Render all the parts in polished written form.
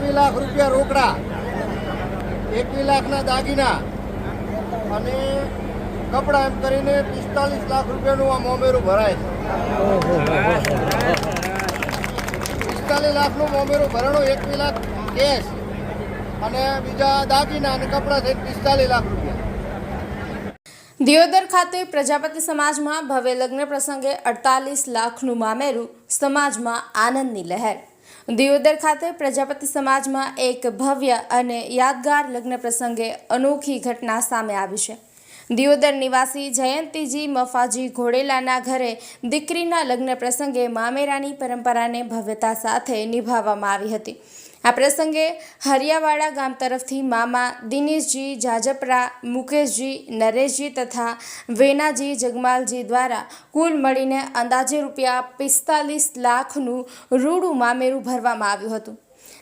21 લાખ રૂપિયા રોકડા, 21 લાખના દાગીના અને કપડાં એમ કરીને 45 લાખ રૂપિયાનું આ મોમેરું ભરાય છે। 45 લાખનું મોમેરું ભરાણું, 21 લાખ કેશ અને બીજા દાગીના અને કપડાં થઈ 45 લાખ રૂપિયા। દિયોદર ખાતે પ્રજાપતિ સમાજમાં ભવ્ય લગ્ન પ્રસંગે 48 લાખનું મામેરું, સમાજમાં આનંદની લહેર। દિયોદર ખાતે પ્રજાપતિ સમાજમાં એક ભવ્ય અને યાદગાર લગ્ન પ્રસંગે અનોખી ઘટના સામે આવી છે। દિયોદર નિવાસી જયંતીજી મફાજી ઘોડેલાના ઘરે દીકરીના લગ્ન પ્રસંગે મામેરાની પરંપરાને ભવ્યતા સાથે નિભાવવામાં આવી હતી। આ પ્રસંગે હરિયાવાડા ગામ તરફથી મામા દિનેશજી જાજપરા, મુકેશજી, નરેશજી તથા વેનાજી જગમાલજી દ્વારા કુલ મળીને અંદાજે રૂપિયા 45 લાખનું રૂડું મામેરું ભરવામાં આવ્યું હતું,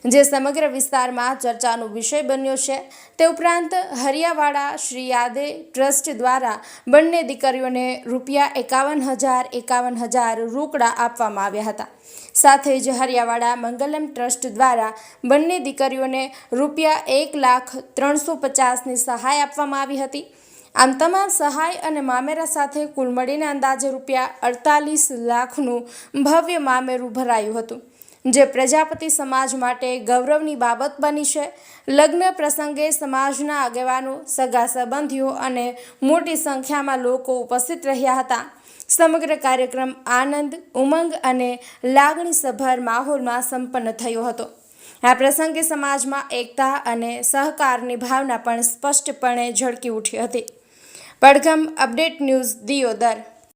જે સમગ્ર વિસ્તારમાં ચર્ચાનો વિષય બન્યો છે। તે ઉપરાંત હરિયાવાડા શ્રી યાદે ટ્રસ્ટ દ્વારા બંને દીકરીઓને રૂપિયા 51,000 રોકડા આપવામાં આવ્યા હતા। સાથે જ હરિયાવાડા મંગલમ ટ્રસ્ટ દ્વારા બંને દીકરીઓને રૂપિયા 1,350,000ની સહાય આપવામાં આવી હતી। આમ તમામ સહાય અને મામેરા સાથે કુલ મળીને અંદાજે રૂપિયા 48 લાખનું ભવ્ય મામેરું ભરાયું હતું, જે પ્રજાપતિ સમાજ માટે ગૌરવની બાબત બની છે। લગ્ન પ્રસંગે સમાજના આગેવાનો, સગા સંબંધીઓ અને મોટી સંખ્યામાં લોકો ઉપસ્થિત રહ્યા હતા। સમગ્ર કાર્યક્રમ આનંદ, ઉમંગ અને લાગણીસભર માહોલમાં સંપન્ન થયો હતો। આ પ્રસંગે સમાજમાં એકતા અને સહકારની ભાવના પણ સ્પષ્ટપણે ઝળકી ઉઠી હતી। પડઘમ અપડેટ ન્યૂઝ, દિયોદર।